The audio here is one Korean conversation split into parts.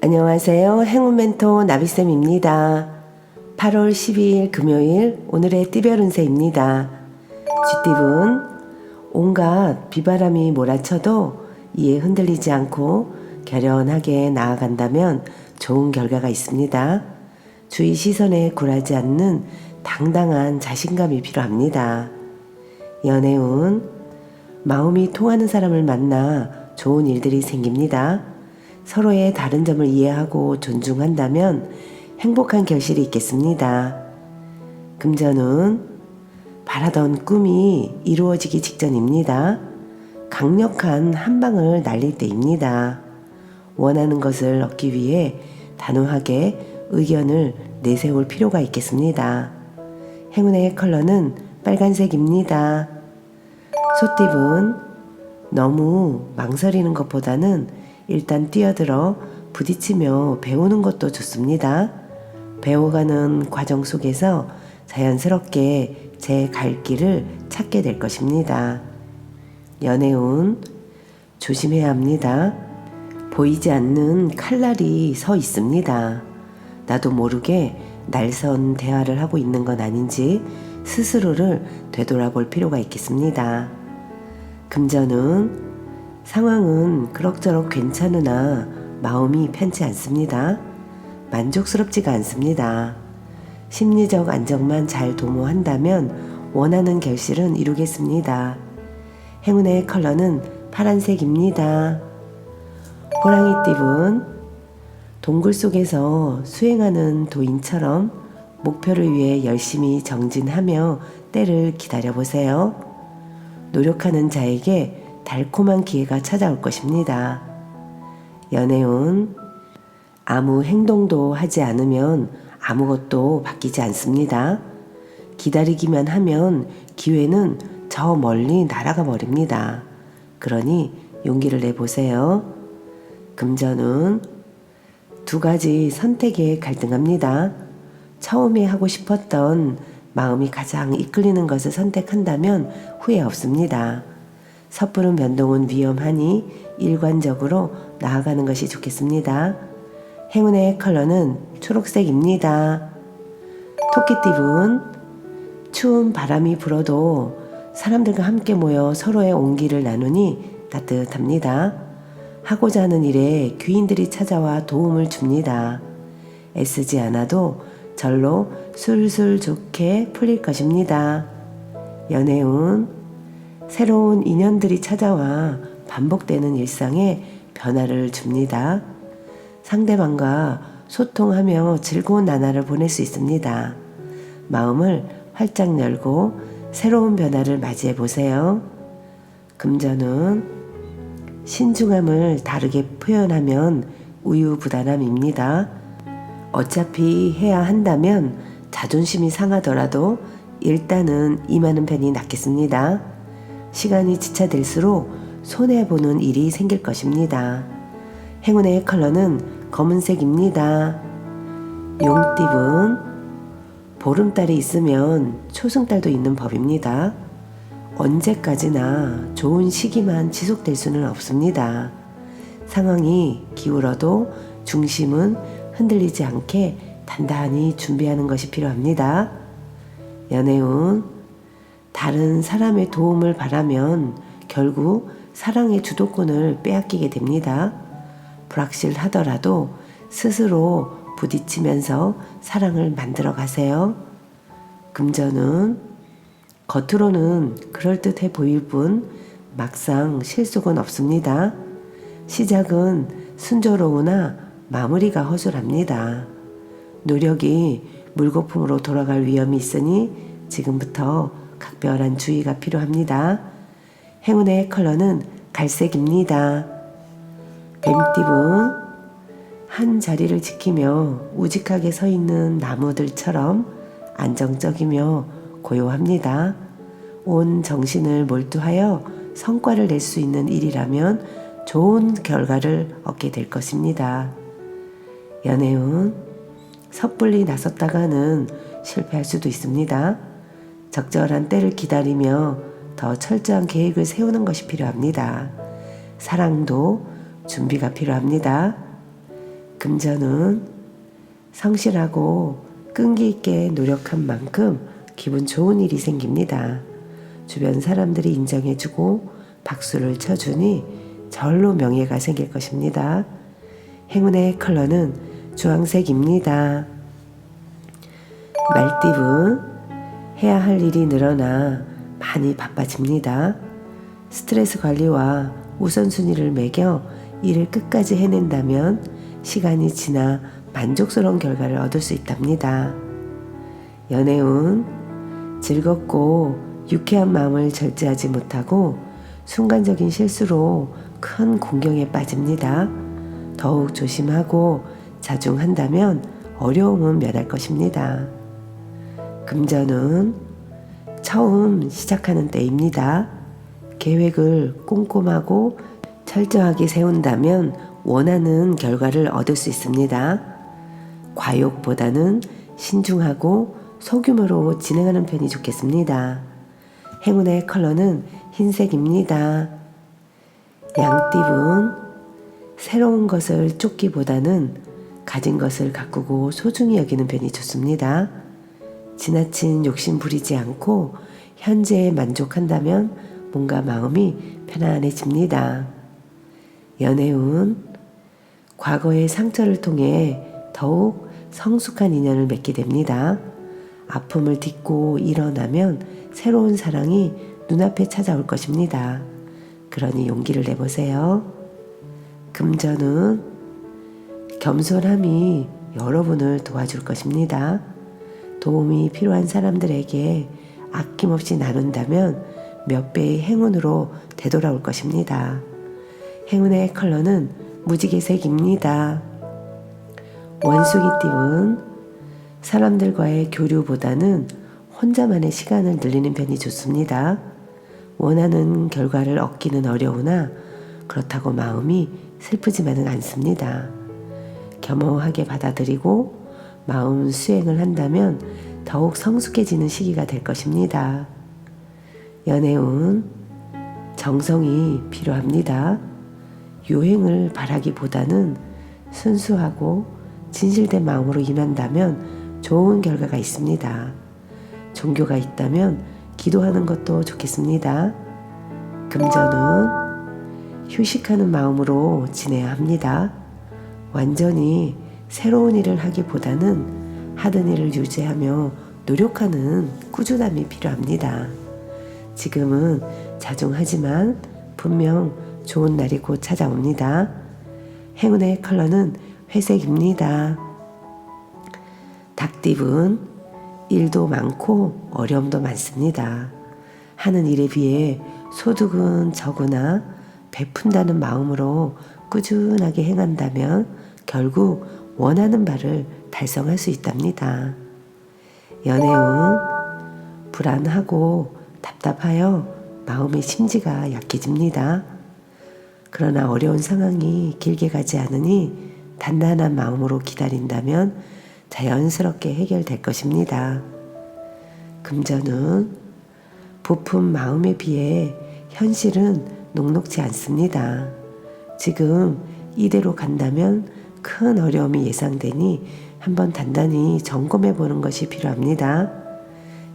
안녕하세요. 행운 멘토 나비쌤입니다. 8월 12일 금요일 오늘의 띠별 운세입니다. 쥐띠분 온갖 비바람이 몰아쳐도 이에 흔들리지 않고 결연하게 나아간다면 좋은 결과가 있습니다. 주위 시선에 굴하지 않는 당당한 자신감이 필요합니다. 연애운 마음이 통하는 사람을 만나 좋은 일들이 생깁니다. 서로의 다른 점을 이해하고 존중한다면 행복한 결실이 있겠습니다. 금전운 바라던 꿈이 이루어지기 직전입니다. 강력한 한 방을 날릴 때입니다. 원하는 것을 얻기 위해 단호하게 의견을 내세울 필요가 있겠습니다. 행운의 컬러는 빨간색입니다. 소띠분 너무 망설이는 것보다는 일단 뛰어들어 부딪히며 배우는 것도 좋습니다. 배워가는 과정 속에서 자연스럽게 제 갈 길을 찾게 될 것입니다. 연애운 조심해야 합니다. 보이지 않는 칼날이 서 있습니다. 나도 모르게 날선 대화를 하고 있는 건 아닌지 스스로를 되돌아볼 필요가 있겠습니다. 금전운 상황은 그럭저럭 괜찮으나 마음이 편치 않습니다. 만족스럽지가 않습니다. 심리적 안정만 잘 도모한다면 원하는 결실은 이루겠습니다. 행운의 컬러는 파란색입니다. 호랑이띠분 동굴 속에서 수행하는 도인처럼 목표를 위해 열심히 정진하며 때를 기다려보세요. 노력하는 자에게 달콤한 기회가 찾아올 것입니다. 연애운 아무 행동도 하지 않으면 아무것도 바뀌지 않습니다. 기다리기만 하면 기회는 저 멀리 날아가 버립니다. 그러니 용기를 내보세요. 금전운 두 가지 선택에 갈등합니다. 처음에 하고 싶었던 마음이 가장 이끌리는 것을 선택한다면 후회 없습니다. 섣부른 변동은 위험하니 일관적으로 나아가는 것이 좋겠습니다. 행운의 컬러는 초록색입니다. 토끼띠분 추운 바람이 불어도 사람들과 함께 모여 서로의 온기를 나누니 따뜻합니다. 하고자 하는 일에 귀인들이 찾아와 도움을 줍니다. 애쓰지 않아도 절로 술술 좋게 풀릴 것입니다. 연애운 새로운 인연들이 찾아와 반복되는 일상에 변화를 줍니다. 상대방과 소통하며 즐거운 나날을 보낼 수 있습니다. 마음을 활짝 열고 새로운 변화를 맞이해 보세요. 금전운 신중함을 다르게 표현하면 우유부단함입니다. 어차피 해야 한다면 자존심이 상하더라도 일단은 임하는 편이 낫겠습니다. 시간이 지체될수록 손해보는 일이 생길 것입니다. 행운의 컬러는 검은색입니다. 용띠분 보름달이 있으면 초승달도 있는 법입니다. 언제까지나 좋은 시기만 지속될 수는 없습니다. 상황이 기울어도 중심은 흔들리지 않게 단단히 준비하는 것이 필요합니다. 연애운 다른 사람의 도움을 바라면 결국 사랑의 주도권을 빼앗기게 됩니다. 불확실하더라도 스스로 부딪히면서 사랑을 만들어 가세요. 금전운 겉으로는 그럴듯해 보일 뿐 막상 실속은 없습니다. 시작은 순조로우나 마무리가 허술합니다. 노력이 물거품으로 돌아갈 위험이 있으니 지금부터 각별한 주의가 필요합니다. 행운의 컬러는 갈색입니다. 뱀띠분 한 자리를 지키며 우직하게 서 있는 나무들처럼 안정적이며 고요합니다. 온 정신을 몰두하여 성과를 낼 수 있는 일이라면 좋은 결과를 얻게 될 것입니다. 연애운 섣불리 나섰다가는 실패할 수도 있습니다. 적절한 때를 기다리며 더 철저한 계획을 세우는 것이 필요합니다. 사랑도 준비가 필요합니다. 금전은 성실하고 끈기 있게 노력한 만큼 기분 좋은 일이 생깁니다. 주변 사람들이 인정해주고 박수를 쳐주니 절로 명예가 생길 것입니다. 행운의 컬러는 주황색입니다. 말띠분, 해야 할 일이 늘어나 많이 바빠집니다. 스트레스 관리와 우선순위를 매겨 일을 끝까지 해낸다면 시간이 지나 만족스러운 결과를 얻을 수 있답니다. 연애운, 즐겁고 유쾌한 마음을 절제하지 못하고 순간적인 실수로 큰 공경에 빠집니다. 더욱 조심하고 자중한다면 어려움은 면할 것입니다. 금전은 처음 시작하는 때입니다. 계획을 꼼꼼하고 철저하게 세운다면 원하는 결과를 얻을 수 있습니다. 과욕보다는 신중하고 소규모로 진행하는 편이 좋겠습니다. 행운의 컬러는 흰색입니다. 양띠분, 새로운 것을 쫓기보다는 가진 것을 가꾸고 소중히 여기는 편이 좋습니다. 지나친 욕심 부리지 않고 현재에 만족한다면 뭔가 마음이 편안해집니다. 연애운, 과거의 상처를 통해 더욱 성숙한 인연을 맺게 됩니다. 아픔을 딛고 일어나면 새로운 사랑이 눈앞에 찾아올 것입니다. 그러니 용기를 내보세요. 금전은 겸손함이 여러분을 도와줄 것입니다. 도움이 필요한 사람들에게 아낌없이 나눈다면 몇 배의 행운으로 되돌아올 것입니다. 행운의 컬러는 무지개색입니다. 원숭이띠은 사람들과의 교류보다는 혼자만의 시간을 늘리는 편이 좋습니다. 원하는 결과를 얻기는 어려우나 그렇다고 마음이 슬프지만은 않습니다. 겸허하게 받아들이고 마음 수행을 한다면 더욱 성숙해지는 시기가 될 것입니다. 연애운, 정성이 필요합니다. 요행을 바라기보다는 순수하고 진실된 마음으로 임한다면 좋은 결과가 있습니다. 종교가 있다면 기도하는 것도 좋겠습니다. 금전은 휴식하는 마음으로 지내야 합니다. 완전히 새로운 일을 하기보다는 하던 일을 유지하며 노력하는 꾸준함이 필요합니다. 지금은 자중하지만 분명 좋은 날이 곧 찾아옵니다. 행운의 컬러는 회색입니다. 닭띠분, 일도 많고 어려움도 많습니다. 하는 일에 비해 소득은 적으나 베푼다는 마음으로 꾸준하게 행한다면 결국 원하는 바를 달성할 수 있답니다. 연애운, 불안하고 답답하여 마음의 심지가 약해집니다. 그러나 어려운 상황이 길게 가지 않으니 단단한 마음으로 기다린다면 자연스럽게 해결될 것입니다. 금전은 부푼 마음에 비해 현실은 녹록지 않습니다. 지금 이대로 간다면 큰 어려움이 예상되니 한번 단단히 점검해 보는 것이 필요합니다.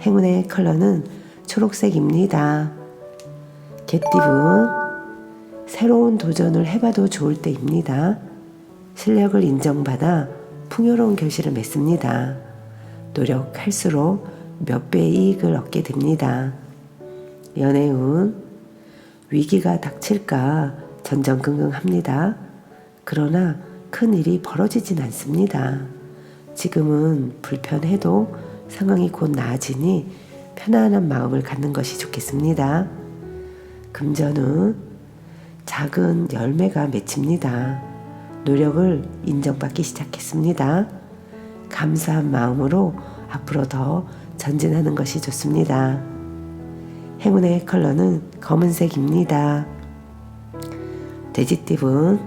행운의 컬러는 초록색입니다. 개띠분, 새로운 도전을 해봐도 좋을 때입니다. 실력을 인정받아 풍요로운 결실을 맺습니다. 노력할수록 몇 배의 이익을 얻게 됩니다. 연애운, 위기가 닥칠까 전전긍긍합니다. 그러나 큰 일이 벌어지진 않습니다. 지금은 불편해도 상황이 곧 나아지니 편안한 마음을 갖는 것이 좋겠습니다. 금전은 작은 열매가 맺힙니다. 노력을 인정받기 시작했습니다. 감사한 마음으로 앞으로 더 전진하는 것이 좋습니다. 행운의 컬러는 검은색입니다. 돼지띠분,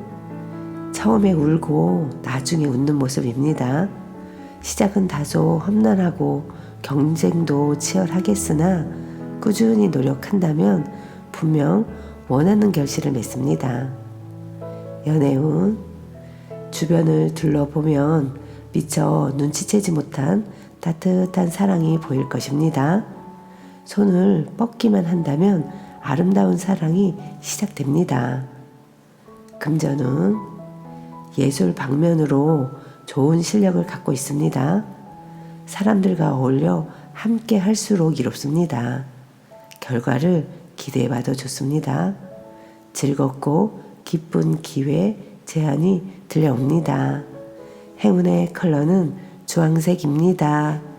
처음에 울고 나중에 웃는 모습입니다. 시작은 다소 험난하고 경쟁도 치열하겠으나 꾸준히 노력한다면 분명 원하는 결실을 맺습니다. 연애운, 주변을 둘러보면 미처 눈치채지 못한 따뜻한 사랑이 보일 것입니다. 손을 뻗기만 한다면 아름다운 사랑이 시작됩니다. 금전운 예술 방면으로 좋은 실력을 갖고 있습니다. 사람들과 어울려 함께 할수록 이롭습니다. 결과를 기대해봐도 좋습니다. 즐겁고 기쁜 기회, 제안이 들려옵니다. 행운의 컬러는 주황색입니다.